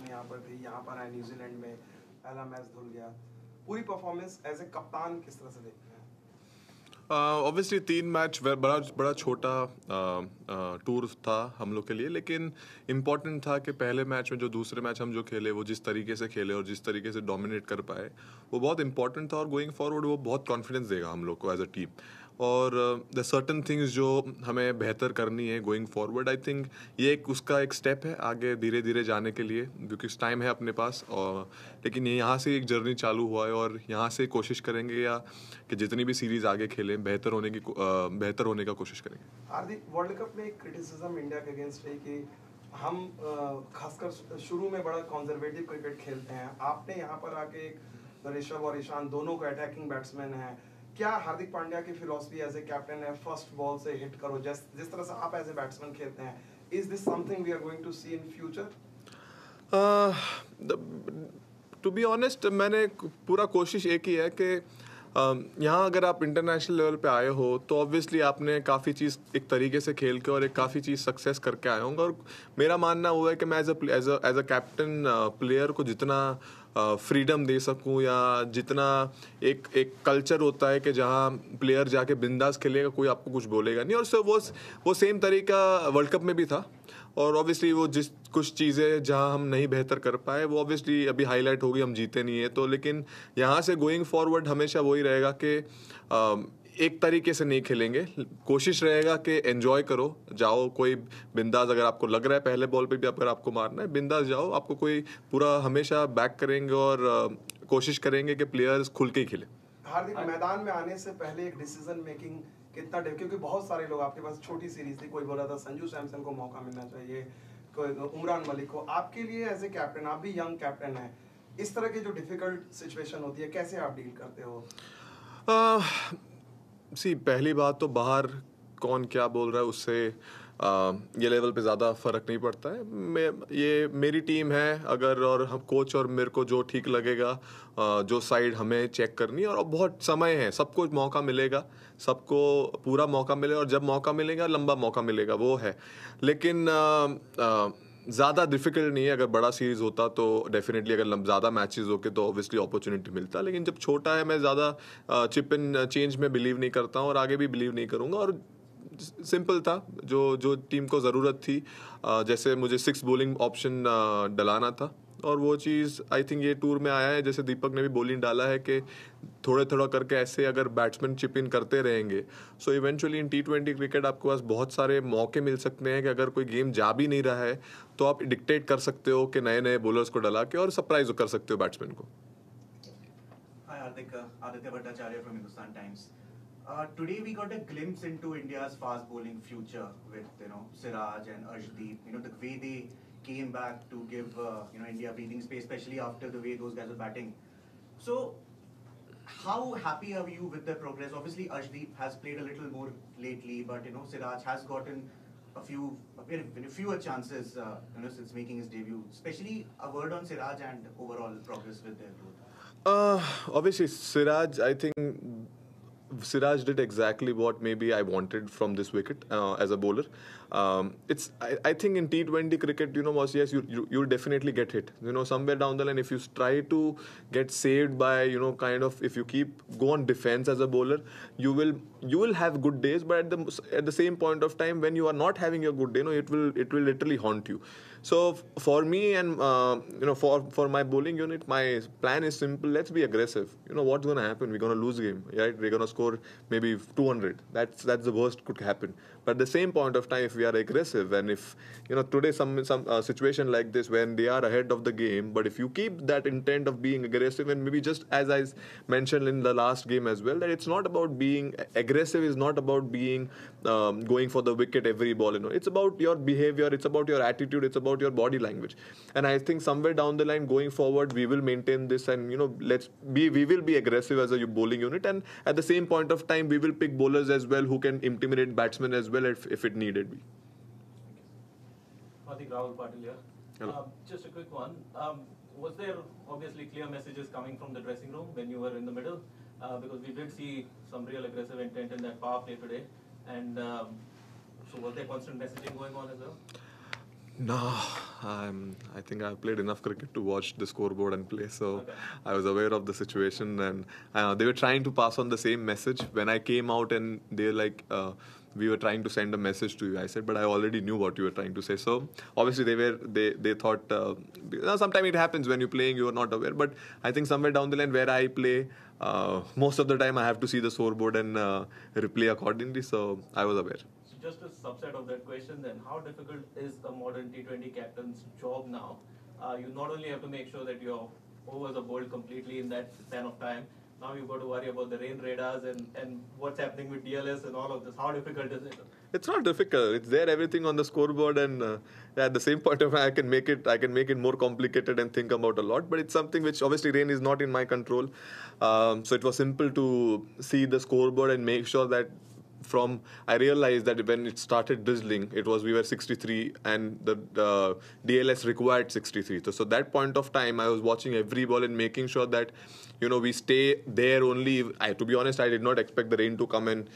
में यहाँ पर थे, यहाँ पर आए न्यूजीलैंड में, पहला मैच धुल गया, पूरी परफॉर्मेंस एज ए कप्तान किस तरह से देखते हैं? ऑब्वियसली 3 मैच बड़ा बड़ा छोटा टूर था हम लोग के लिए, लेकिन इम्पॉर्टेंट था कि पहले मैच में जो दूसरे मैच हम जो खेले वो जिस तरीके से खेले और जिस तरीके से डोमिनेट कर पाए वो बहुत इंपॉर्टेंट था, और गोइंग फॉरवर्ड वो बहुत कॉन्फिडेंस देगा हम लोग को एज अ टीम। और द सर्टन थिंग्स जो हमें बेहतर करनी है गोइंग फॉरवर्ड, आई थिंक ये एक उसका एक स्टेप है आगे धीरे धीरे जाने के लिए, क्योंकि टाइम है अपने पास। और लेकिन ये यहाँ से एक जर्नी चालू हुआ है और यहाँ से कोशिश करेंगे या कि जितनी भी सीरीज़ आगे खेलें बेहतर होने का कोशिश करेंगे। हार्दिक, वर्ल्ड कप में एक क्रिटिसिज्म इंडिया के अगेंस्ट है कि हम खासकर शुरू में बड़ा कंजर्वेटिव क्रिकेट खेलते हैं। आपने यहाँ पर आके एक ऋषभ और ईशान दोनों को अटैकिंग बैट्समैन हैं, क्या हार्दिक पांड्या की फिलॉसफी एज ए कैप्टन है फर्स्ट बॉल से हिट करो, जिस तरह से आप एज ए बैट्समैन खेलते हैं, is this something we are going to see in future? To be honest, मैंने पूरा कोशिश एक ही है कि यहाँ अगर आप इंटरनेशनल लेवल पे आए हो तो ऑब्वियसली आपने काफ़ी चीज़ एक तरीके से खेल के और एक काफ़ी चीज़ सक्सेस करके आए होंगे। और मेरा मानना हुआ है कि मैं एज अ कैप्टन प्लेयर को जितना फ्रीडम दे सकूं, या जितना एक कल्चर होता है कि जहाँ प्लेयर जाके बिंदास खेलेगा, कोई आपको कुछ बोलेगा नहीं, और सर वो सेम तरीका वर्ल्ड कप में भी था। और ऑब्वियसली वो जिस कुछ चीज़ें जहां हम नहीं बेहतर कर पाए वो ऑब्वियसली अभी हाईलाइट होगी, हम जीते नहीं है तो, लेकिन यहाँ से गोइंग फॉरवर्ड हमेशा वही रहेगा कि एक तरीके से नहीं खेलेंगे, कोशिश रहेगा कि एंजॉय करो, जाओ कोई बिंदास, अगर आपको लग रहा है पहले बॉल पे भी अगर आपको मारना है बिंदास जाओ, आपको कोई पूरा हमेशा बैक करेंगे और कोशिश करेंगे कि प्लेयर्स खुल के ही खेले। हार्दिक, मैदान में आने से पहले एक डिसीजन मेकिंग कितना क्योंकि बहुत सारे लोग, आपके पास छोटी सीरीज थी, कोई बोला था संजू सैमसन को मौका मिलना चाहिए, कोई उमरान मलिक को, आपके लिए एज ए कैप्टन, आप भी यंग कैप्टन हैं, इस तरह की जो डिफिकल्ट सिचुएशन होती है कैसे आप डील करते हो? पहली बात तो बाहर कौन क्या बोल रहा है उससे ये लेवल पे ज़्यादा फ़र्क नहीं पड़ता है। ये मेरी टीम है, अगर और हम कोच और मेरे को जो ठीक लगेगा, जो साइड हमें चेक करनी है, और अब बहुत समय है, सबको मौका मिलेगा, सबको पूरा मौका मिलेगा, और जब मौका मिलेगा लंबा मौका मिलेगा वो है। लेकिन ज़्यादा डिफिकल्ट नहीं है। अगर बड़ा सीरीज़ होता तो डेफिनेटली, अगर ज़्यादा मैचेस होके तो ऑब्वियसली अपॉर्चुनिटी मिलता, लेकिन जब छोटा है मैं ज़्यादा चिप इन चेंज में बिलीव नहीं करता हूँ और आगे भी बिलीव नहीं करूँगा। और सिंपल था, जो टीम को ज़रूरत थी, जैसे मुझे 6 बॉलिंग ऑप्शन डलाना था, और वो चीज़ आई थिंक ये टूर में आया है, जैसे दीपक ने भी बॉलिंग डाला है कि थोड़े थोड़ा करके ऐसे अगर बैट्समैन चिप इन करते रहेंगे, so eventually in T20 cricket आपके पास बहुत सारे मौके मिल सकते हैं कि अगर कोई गेम जा भी नहीं रहा है तो आप डिक्टेट कर सकते हो कि नए नए बॉलर्स को डला के, और सरप्राइज कर सकते हो बैट्समैन को। Hi Hardik, Aditya Bhattacharya from Hindustan Times. Today we got a glimpse into India's fast bowling future with Siraj and Arshdeep. The way they came back to give India breathing space, especially after the way those guys were batting. So how happy are you with their progress? Obviously Arshdeep has played a little more lately, but Siraj has gotten fewer chances since making his debut. Especially a word on Siraj and overall progress with their growth. Obviously Siraj, I think Siraj did exactly what maybe I wanted from this wicket as a bowler. I think in T20 cricket, yes, you'll definitely get hit. Somewhere down the line, if you try to get saved by, kind of, if you go on defense as a bowler, you will have good days, but at the same point of time, when you are not having your good day, it will literally haunt you. So for me and for my bowling unit, my plan is simple. Let's be aggressive. What's going to happen? We're going to lose game, right? We're going to score maybe 200. That's the worst could happen. But at the same point of time, if we are aggressive, and if today some situation like this when they are ahead of the game, but if you keep that intent of being aggressive, and maybe just as I mentioned in the last game as well, that it's not about being aggressive, is not about being going for the wicket every ball. It's about your behavior, it's about your attitude, it's about your body language. And I think somewhere down the line going forward, we will maintain this, and we will be aggressive as a bowling unit, and at the same point of time we will pick bowlers as well who can intimidate batsmen as well if it needed be. I think Rahul Patil here. Hello. Just a quick one. Was there obviously clear messages coming from the dressing room when you were in the middle? Because we did see some real aggressive intent in that power play today. And so was there constant messaging going on as well? No, I think I've played enough cricket to watch the scoreboard and play, so Okay. I was aware of the situation, and they were trying to pass on the same message. When I came out and they're like, we were trying to send a message to you, I said, but I already knew what you were trying to say. So obviously they thought, sometimes it happens when you're playing, you are not aware. But I think somewhere down the line where I play, most of the time I have to see the scoreboard and replay accordingly. So I was aware. So just a subset of that question then, how difficult is a modern T20 captain's job now? You not only have to make sure that your overs are bowled completely in that span of time, now you've got to worry about the rain radars and what's happening with DLS and all of this. How difficult is it? It's not difficult. It's there, everything on the scoreboard, and at the same point of time, I can make it more complicated and think about a lot. But it's something which obviously rain is not in my control. So it was simple to see the scoreboard and make sure that. I realized that when it started drizzling, we were 63 and the DLS required 63. So that point of time, I was watching every ball and making sure that, we stay there only. To be honest, I did not expect the rain to come and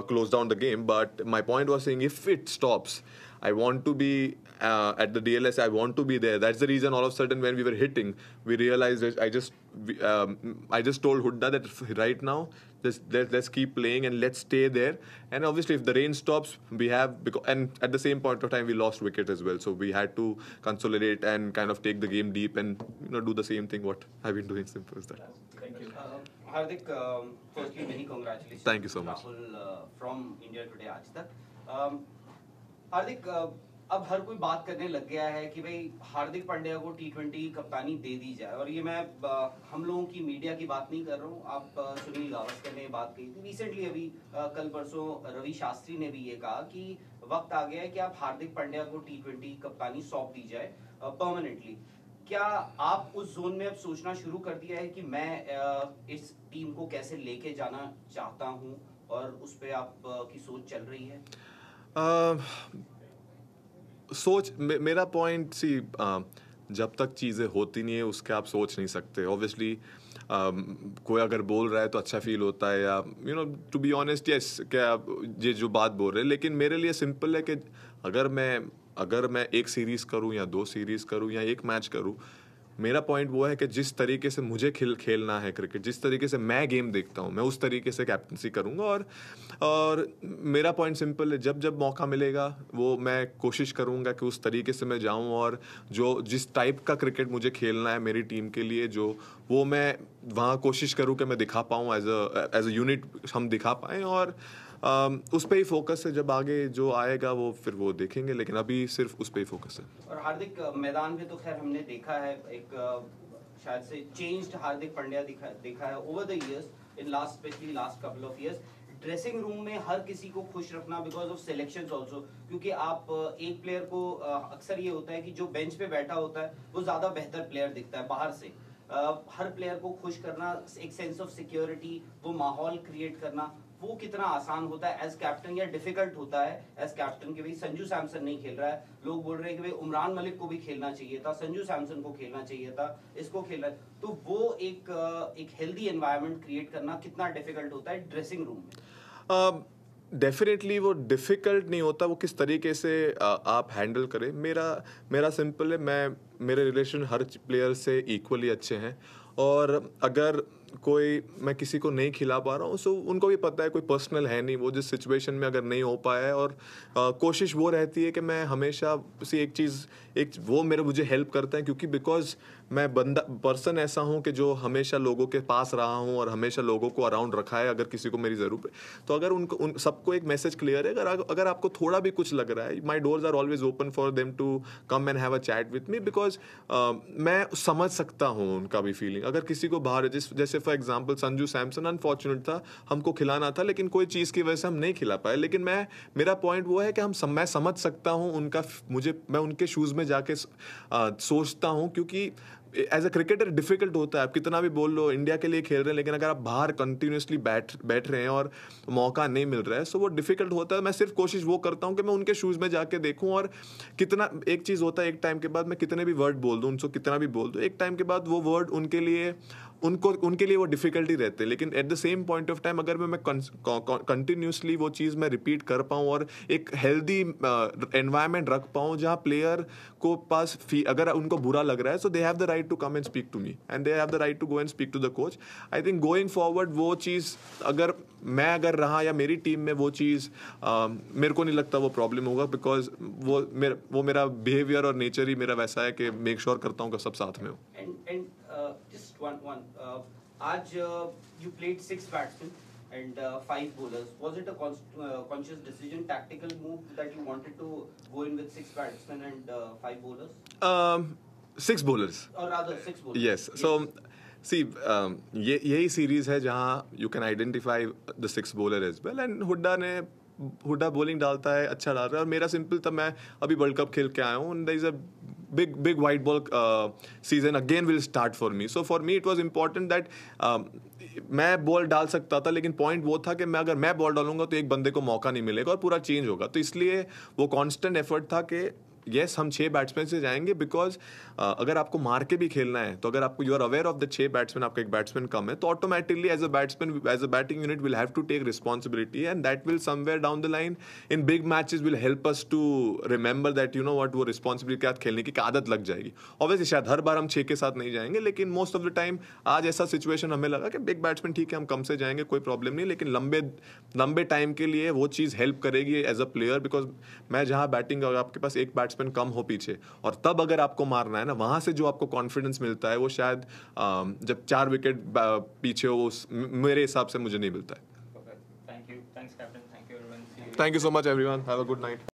close down the game. But my point was saying, if it stops, I want to be at the DLS. I want to be there. That's the reason all of a sudden when we were hitting, we realized that I just told Hooda that right now, let's keep playing and let's stay there. And obviously, if the rain stops, and at the same point of time, we lost wicket as well. So we had to consolidate and kind of take the game deep and do the same thing what I've been doing. Simple as that. Thank you. Hardik, firstly, many congratulations. Thank you so much. Rahul from India Today आज तक. हार्दिक, अब हर कोई बात करने लग गया है कि भाई हार्दिक पांड्या को T20 कप्तानी दे दी जाए, और ये मैं हम लोगों की मीडिया की बात नहीं कर रहा हूँ. आप सुनील गावस्कर ने बात कही थी रिसेंटली, अभी कल परसों रवि शास्त्री ने भी ये कहा कि वक्त आ गया है कि आप हार्दिक पांड्या को T20 कप्तानी सौंप दी जाए परमानेंटली. क्या आप उस जोन में अब सोचना शुरू कर दिया है कि मैं इस टीम को कैसे लेके जाना चाहता हूँ, और उस पे आप की सोच चल रही है? मेरा पॉइंट जब तक चीज़ें होती नहीं है उसके आप सोच नहीं सकते. ऑब्वियसली कोई अगर बोल रहा है तो अच्छा फील होता है, या टू बी ऑनेस्ट, यस, क्या ये जो बात बोल रहे हैं. लेकिन मेरे लिए सिंपल है कि अगर मैं एक सीरीज़ करूं या 2 सीरीज़ करूं या एक मैच करूं, मेरा पॉइंट वो है कि जिस तरीके से मुझे खेलना है क्रिकेट, जिस तरीके से मैं गेम देखता हूँ, मैं उस तरीके से कैप्टनसी करूँगा. और मेरा पॉइंट सिंपल है, जब मौका मिलेगा वो मैं कोशिश करूँगा कि उस तरीके से मैं जाऊँ, और जिस टाइप का क्रिकेट मुझे खेलना है मेरी टीम के लिए, वो मैं वहाँ कोशिश करूँ कि मैं दिखा पाऊँ, एज अ यूनिट हम दिखा पाएँ. और उस पे ही फोकस है. जब आगे जो आएगा वो फिर वो देखेंगे, लेकिन अभी सिर्फ उस पे ही फोकस है. और हार्दिक, मैदान में तो खैर हमने देखा है एक शायद से चेंज्ड हार्दिक पांड्या देखा है over the years, in specially last couple of years. Dressing room में हर किसी को खुश रखना बिकॉज ऑफ सिलेक्शंस आल्सो, क्योंकि आप एक प्लेयर को अक्सर ये होता है कि जो बेंच पे बैठा होता है वो ज्यादा बेहतर प्लेयर दिखता है बाहर से. हर प्लेयर को खुश करना, एक सेंस ऑफ सिक्योरिटी, वो माहौल क्रिएट करना, वो कितना आसान होता है एज कैप्टन या डिफिकल्ट होता है एज कैप्टन? कि भाई संजू सैमसन नहीं खेल रहा है, लोग बोल रहे हैं कि भाई उमरान मलिक को भी खेलना चाहिए था, संजू सैमसन को खेलना चाहिए था, इसको खेलना. तो वो एक हेल्दी एनवायरनमेंट क्रिएट करना कितना डिफिकल्ट होता है ड्रेसिंग रूम में? डेफिनेटली वो डिफ़िकल्ट नहीं होता, वो किस तरीके से आप हैंडल करें. मेरा सिंपल है, मेरे रिलेशन हर प्लेयर से इक्वली अच्छे हैं, और अगर मैं किसी को नहीं खिला पा रहा हूँ, सो उनको भी पता है कोई पर्सनल है नहीं, वो जिस सिचुएशन में अगर नहीं हो पाया है. और कोशिश वो रहती है कि मैं हमेशा वो मुझे हेल्प करता है, क्योंकि बिकॉज मैं पर्सन ऐसा हूँ कि जो हमेशा लोगों के पास रहा हूँ और हमेशा लोगों को अराउंड रखा है. अगर किसी को मेरी ज़रूरत है तो अगर उन सबको एक मैसेज क्लियर है, अगर आपको थोड़ा भी कुछ लग रहा है, my doors are always open for them to come and have a chat with me, because मैं समझ सकता हूँ उनका भी फीलिंग. अगर किसी को बाहर जैसे for example Sanju Samson unfortunate था, हमको खिलाना था लेकिन कोई चीज़ की वजह से हम नहीं खिला पाए. लेकिन मेरा पॉइंट वो है कि मैं समझ सकता हूँ मैं उनके शूज़ में जाके सोचता हूँ, क्योंकि एज अ क्रिकेटर डिफिकल्ट होता है. आप कितना भी बोल लो इंडिया के लिए खेल रहे हैं, लेकिन अगर आप बाहर कंटिन्यूसली बैठ रहे हैं और मौका नहीं मिल रहा है, सो वो डिफिकल्ट होता है. मैं सिर्फ कोशिश वो करता हूँ कि मैं उनके शूज़ में जाके देखूँ, और एक चीज़ होता है, एक टाइम के बाद मैं कितने भी वर्ड बोल दूँ, उनको कितना भी बोल दूँ, एक टाइम के बाद वो वर्ड उनके लिए उनके लिए वो डिफिकल्टी रहते हैं, लेकिन at the same point of time अगर मैं कंटिन्यूसली वो चीज़ मैं रिपीट कर पाऊँ और एक हेल्दी एनवायरनमेंट रख पाऊँ जहाँ प्लेयर को पास अगर उनको बुरा लग रहा है, so they have the right to come and speak to me and they have the right to go and speak to the coach. I think going forward वो चीज़ अगर रहा या मेरी टीम में वो चीज़ मेरे को नहीं लगता वो प्रॉब्लम होगा, बिकॉज वो मेरा बिहेवियर और नेचर ही मेरा वैसा है कि मेक श्योर करता हूँ कि सब साथ में हो. Just one. Aj you played 6 batsmen and 5 bowlers. Was it a conscious decision, tactical move that you wanted to go in with 6 batsmen and 5 bowlers? 6 bowlers. Or rather 6 bowlers. Yes. So see, यही series है जहाँ you can identify the 6 bowler as well. And Hooda bowling डालता है, अच्छा डाल रहा है. और मेरा सिंपल था, मैं अभी वर्ल्ड कप खेल के आया हूँ. There is a big white ball season again will start for me. So for me it was important that मैं बॉल डाल सकता था, लेकिन पॉइंट वो था कि अगर मैं बॉल डालूंगा तो एक बंदे को मौका नहीं मिलेगा और पूरा चेंज होगा. तो इसलिए वो कांस्टेंट एफर्ट था कि यस हम 6 बैट्समैन से जाएंगे, बिकॉज अगर आपको मार के भी खेलना है तो अगर आपको you are aware of the 6 batsman, आपका एक बैट्समैन कम है, तो automatically as a batsman, as a batting unit will have to take responsibility and that will somewhere down the line in big matches will help us to remember that you know what, वो responsibility के साथ खेलने की आदत लग जाएगी. Obviously शायद हर बार हम 6 के साथ नहीं जाएंगे, लेकिन मोस्ट ऑफ द टाइम आज ऐसा सिचुएशन हमें लगा कि बिग बैट्समैन ठीक है हम कम से जाएंगे, कोई प्रॉब्लम नहीं, लेकिन लंबे टाइम के लिए वो चीज़ हेल्प करेगी एज अ प्लेयर. बिकॉज मैं जहाँ बैटिंग, अगर आपके पास एक बैट्समैन कम हो पीछे और तब अगर आपको मारना है ना, वहां से जो आपको कॉन्फिडेंस मिलता है वो शायद जब 4 विकेट पीछे हो, मेरे हिसाब से मुझे नहीं मिलता है. Thank you. Thanks, Captain. Thank you, everyone. See you. Thank you so much, everyone. Have a good night.